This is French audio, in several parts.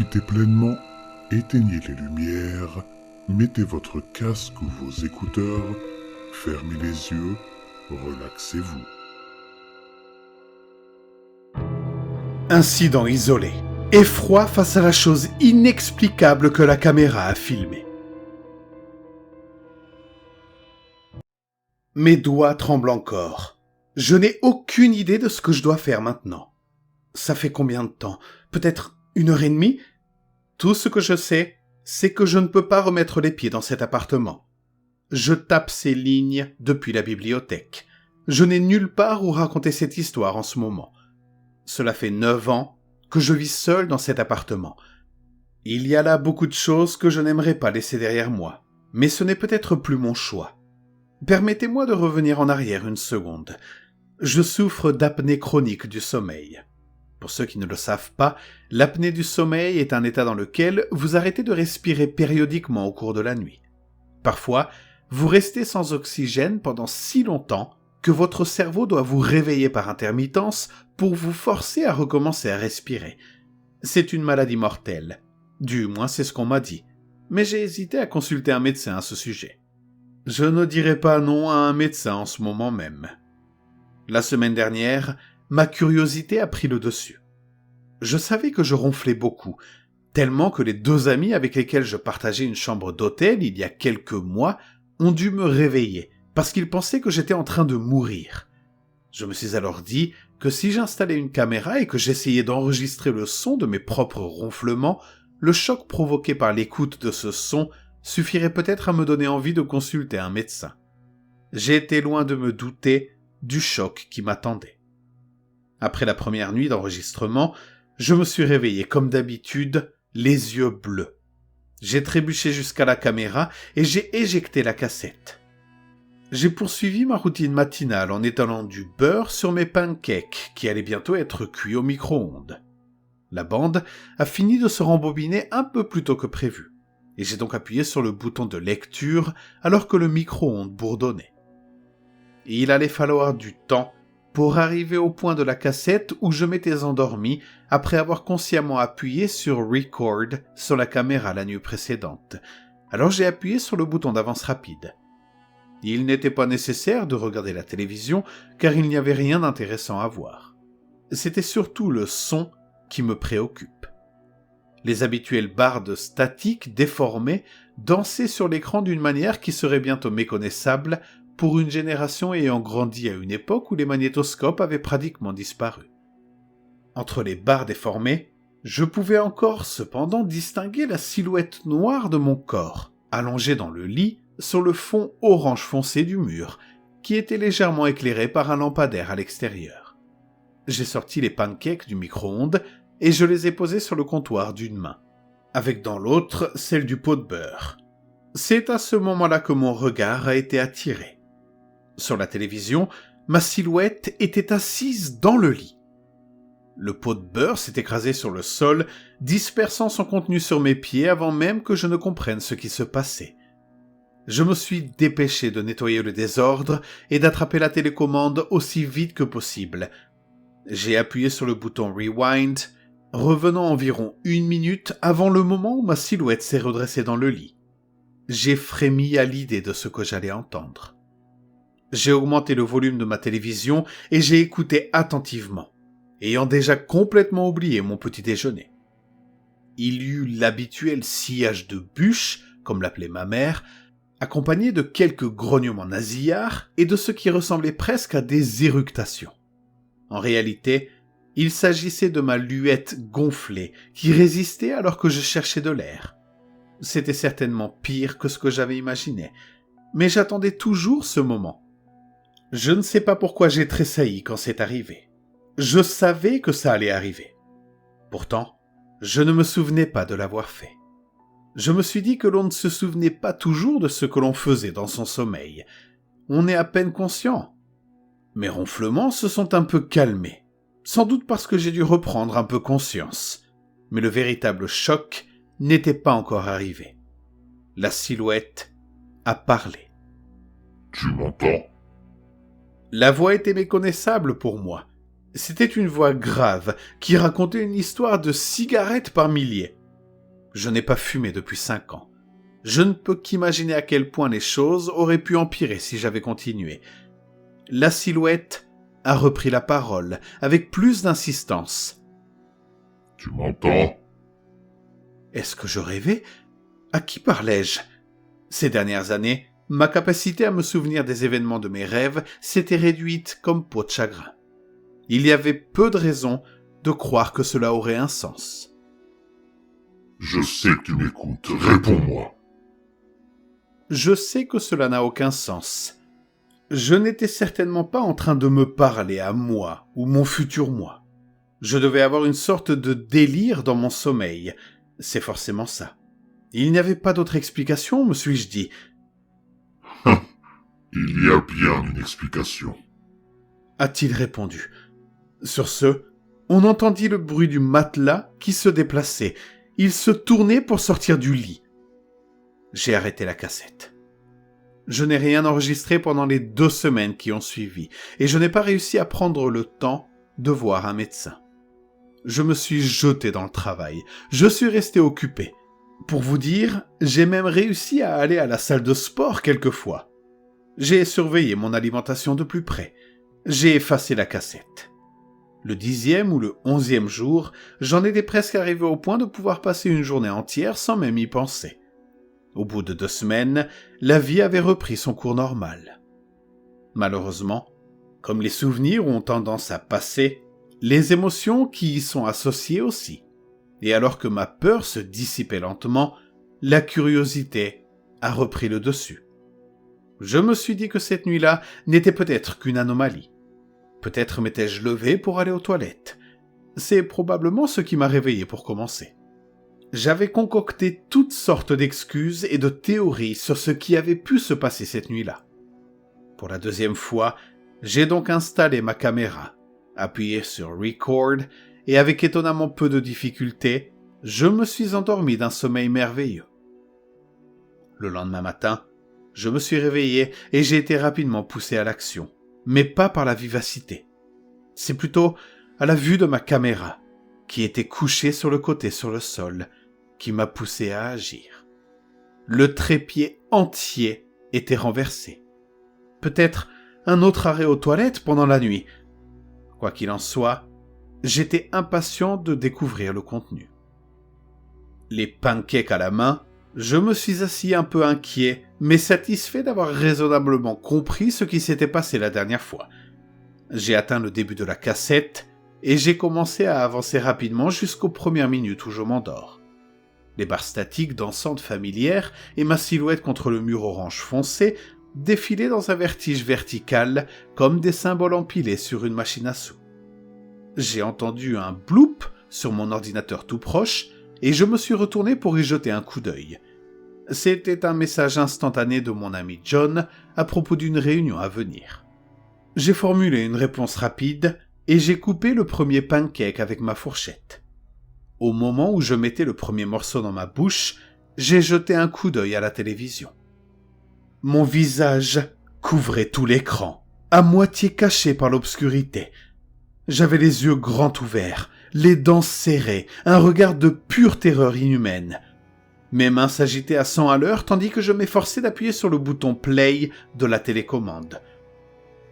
Profitez pleinement, éteignez les lumières, mettez votre casque ou vos écouteurs, fermez les yeux, relaxez-vous. Incident isolé. Effroi face à la chose inexplicable que la caméra a filmée. Mes doigts tremblent encore. Je n'ai aucune idée de ce que je dois faire maintenant. Ça fait combien de temps? Peut-être 1h30? Tout ce que je sais, c'est que je ne peux pas remettre les pieds dans cet appartement. Je tape ces lignes depuis la bibliothèque. Je n'ai nulle part où raconter cette histoire en ce moment. Cela fait 9 ans que je vis seul dans cet appartement. Il y a là beaucoup de choses que je n'aimerais pas laisser derrière moi, mais ce n'est peut-être plus mon choix. Permettez-moi de revenir en arrière une seconde. Je souffre d'apnée chronique du sommeil. Pour ceux qui ne le savent pas, l'apnée du sommeil est un état dans lequel vous arrêtez de respirer périodiquement au cours de la nuit. Parfois, vous restez sans oxygène pendant si longtemps que votre cerveau doit vous réveiller par intermittence pour vous forcer à recommencer à respirer. C'est une maladie mortelle. Du moins, c'est ce qu'on m'a dit. Mais j'ai hésité à consulter un médecin à ce sujet. Je ne dirai pas non à un médecin en ce moment même. La semaine dernière, ma curiosité a pris le dessus. Je savais que je ronflais beaucoup, tellement que les 2 amis avec lesquels je partageais une chambre d'hôtel il y a quelques mois ont dû me réveiller parce qu'ils pensaient que j'étais en train de mourir. Je me suis alors dit que si j'installais une caméra et que j'essayais d'enregistrer le son de mes propres ronflements, le choc provoqué par l'écoute de ce son suffirait peut-être à me donner envie de consulter un médecin. J'étais loin de me douter du choc qui m'attendait. Après la première nuit d'enregistrement, je me suis réveillé comme d'habitude, les yeux bleus. J'ai trébuché jusqu'à la caméra et j'ai éjecté la cassette. J'ai poursuivi ma routine matinale en étalant du beurre sur mes pancakes qui allaient bientôt être cuits au micro-ondes. La bande a fini de se rembobiner un peu plus tôt que prévu, et j'ai donc appuyé sur le bouton de lecture alors que le micro-ondes bourdonnait. Il allait falloir du temps pour arriver au point de la cassette où je m'étais endormi après avoir consciemment appuyé sur Record sur la caméra la nuit précédente. Alors j'ai appuyé sur le bouton d'avance rapide. Il n'était pas nécessaire de regarder la télévision car il n'y avait rien d'intéressant à voir. C'était surtout le son qui me préoccupe. Les habituelles barres statiques déformées dansaient sur l'écran d'une manière qui serait bientôt méconnaissable pour une génération ayant grandi à une époque où les magnétoscopes avaient pratiquement disparu. Entre les barres déformées, je pouvais encore cependant distinguer la silhouette noire de mon corps, allongé dans le lit sur le fond orange foncé du mur, qui était légèrement éclairé par un lampadaire à l'extérieur. J'ai sorti les pancakes du micro-ondes et je les ai posés sur le comptoir d'une main, avec dans l'autre celle du pot de beurre. C'est à ce moment-là que mon regard a été attiré. Sur la télévision, ma silhouette était assise dans le lit. Le pot de beurre s'est écrasé sur le sol, dispersant son contenu sur mes pieds avant même que je ne comprenne ce qui se passait. Je me suis dépêché de nettoyer le désordre et d'attraper la télécommande aussi vite que possible. J'ai appuyé sur le bouton Rewind, revenant environ 1 minute avant le moment où ma silhouette s'est redressée dans le lit. J'ai frémi à l'idée de ce que j'allais entendre. J'ai augmenté le volume de ma télévision et j'ai écouté attentivement, ayant déjà complètement oublié mon petit déjeuner. Il y eut l'habituel sillage de bûches, comme l'appelait ma mère, accompagné de quelques grognements nasillards et de ce qui ressemblait presque à des éructations. En réalité, il s'agissait de ma luette gonflée qui résistait alors que je cherchais de l'air. C'était certainement pire que ce que j'avais imaginé, mais j'attendais toujours ce moment. Je ne sais pas pourquoi j'ai tressailli quand c'est arrivé. Je savais que ça allait arriver. Pourtant, je ne me souvenais pas de l'avoir fait. Je me suis dit que l'on ne se souvenait pas toujours de ce que l'on faisait dans son sommeil. On est à peine conscient. Mes ronflements se sont un peu calmés, sans doute parce que j'ai dû reprendre un peu conscience. Mais le véritable choc n'était pas encore arrivé. La silhouette a parlé. « Tu m'entends ?» La voix était méconnaissable pour moi. C'était une voix grave qui racontait une histoire de cigarettes par milliers. Je n'ai pas fumé depuis 5 ans. Je ne peux qu'imaginer à quel point les choses auraient pu empirer si j'avais continué. La silhouette a repris la parole avec plus d'insistance. « Tu m'entends ?» Est-ce que je rêvais ? À qui parlais-je ? Ces dernières années, ma capacité à me souvenir des événements de mes rêves s'était réduite comme peau de chagrin. Il y avait peu de raisons de croire que cela aurait un sens. « Je sais que tu m'écoutes, réponds-moi. » Je sais que cela n'a aucun sens. Je n'étais certainement pas en train de me parler à moi ou mon futur moi. Je devais avoir une sorte de délire dans mon sommeil. C'est forcément ça. Il n'y avait pas d'autre explication, me suis-je dit. Il y a bien une explication, a-t-il répondu. Sur ce, on entendit le bruit du matelas qui se déplaçait. Il se tournait pour sortir du lit. J'ai arrêté la cassette. Je n'ai rien enregistré pendant les 2 semaines qui ont suivi, et je n'ai pas réussi à prendre le temps de voir un médecin. Je me suis jeté dans le travail. Je suis resté occupé. Pour vous dire, j'ai même réussi à aller à la salle de sport quelquefois. J'ai surveillé mon alimentation de plus près. J'ai effacé la cassette. Le 10e ou le 11e jour, j'en étais presque arrivé au point de pouvoir passer une journée entière sans même y penser. Au bout de 2 semaines, la vie avait repris son cours normal. Malheureusement, comme les souvenirs ont tendance à passer, les émotions qui y sont associées aussi. Et alors que ma peur se dissipait lentement, la curiosité a repris le dessus. Je me suis dit que cette nuit-là n'était peut-être qu'une anomalie. Peut-être m'étais-je levé pour aller aux toilettes. C'est probablement ce qui m'a réveillé pour commencer. J'avais concocté toutes sortes d'excuses et de théories sur ce qui avait pu se passer cette nuit-là. Pour la 2e fois, j'ai donc installé ma caméra, appuyé sur Record, et avec étonnamment peu de difficultés, je me suis endormi d'un sommeil merveilleux. Le lendemain matin, je me suis réveillé et j'ai été rapidement poussé à l'action, mais pas par la vivacité. C'est plutôt à la vue de ma caméra, qui était couchée sur le côté sur le sol, qui m'a poussé à agir. Le trépied entier était renversé. Peut-être un autre arrêt aux toilettes pendant la nuit. Quoi qu'il en soit, j'étais impatient de découvrir le contenu. Les pancakes à la main, je me suis assis un peu inquiet, mais satisfait d'avoir raisonnablement compris ce qui s'était passé la dernière fois. J'ai atteint le début de la cassette et j'ai commencé à avancer rapidement jusqu'aux premières minutes où je m'endors. Les barres statiques dansantes familières et ma silhouette contre le mur orange foncé défilaient dans un vertige vertical comme des symboles empilés sur une machine à sous. J'ai entendu un bloop sur mon ordinateur tout proche et je me suis retourné pour y jeter un coup d'œil. C'était un message instantané de mon ami John à propos d'une réunion à venir. J'ai formulé une réponse rapide et j'ai coupé le premier pancake avec ma fourchette. Au moment où je mettais le premier morceau dans ma bouche, j'ai jeté un coup d'œil à la télévision. Mon visage couvrait tout l'écran, à moitié caché par l'obscurité. J'avais les yeux grands ouverts, les dents serrées, un regard de pure terreur inhumaine. Mes mains s'agitaient à 100 à l'heure tandis que je m'efforçais d'appuyer sur le bouton play de la télécommande.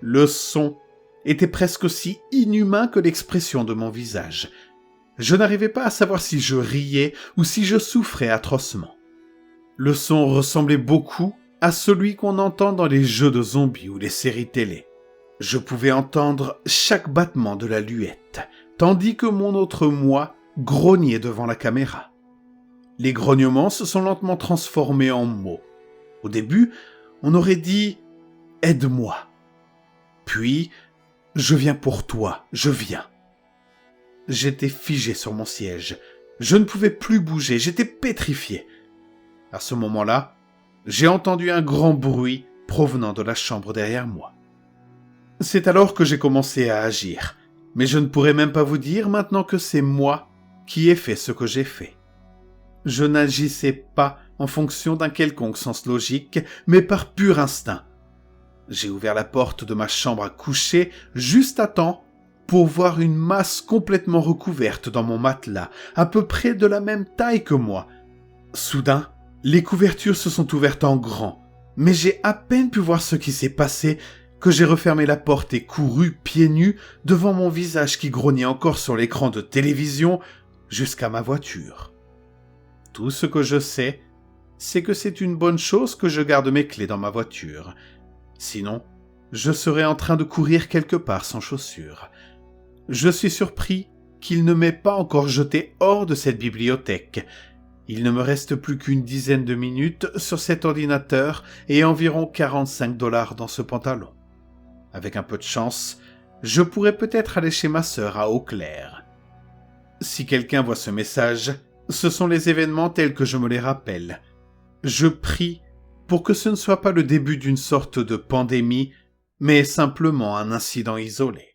Le son était presque aussi inhumain que l'expression de mon visage. Je n'arrivais pas à savoir si je riais ou si je souffrais atrocement. Le son ressemblait beaucoup à celui qu'on entend dans les jeux de zombies ou les séries télé. Je pouvais entendre chaque battement de la luette, tandis que mon autre moi grognait devant la caméra. Les grognements se sont lentement transformés en mots. Au début, on aurait dit « Aide-moi ». Puis « Je viens pour toi, je viens ». J'étais figé sur mon siège. Je ne pouvais plus bouger, j'étais pétrifié. À ce moment-là, j'ai entendu un grand bruit provenant de la chambre derrière moi. C'est alors que j'ai commencé à agir, mais je ne pourrais même pas vous dire maintenant que c'est moi qui ai fait ce que j'ai fait. Je n'agissais pas en fonction d'un quelconque sens logique, mais par pur instinct. J'ai ouvert la porte de ma chambre à coucher juste à temps pour voir une masse complètement recouverte dans mon matelas, à peu près de la même taille que moi, Soudain, les couvertures se sont ouvertes en grand, mais j'ai à peine pu voir ce qui s'est passé que j'ai refermé la porte et couru pieds nus devant mon visage qui grognait encore sur l'écran de télévision jusqu'à ma voiture. Tout ce que je sais, c'est que c'est une bonne chose que je garde mes clés dans ma voiture. Sinon, je serais en train de courir quelque part sans chaussures. Je suis surpris qu'il ne m'ait pas encore jeté hors de cette bibliothèque. Il ne me reste plus qu'une dizaine de minutes sur cet ordinateur et environ 45 $ dans ce pantalon. Avec un peu de chance, je pourrais peut-être aller chez ma sœur à Eau-Claire. Si quelqu'un voit ce message, ce sont les événements tels que je me les rappelle. Je prie pour que ce ne soit pas le début d'une sorte de pandémie, mais simplement un incident isolé.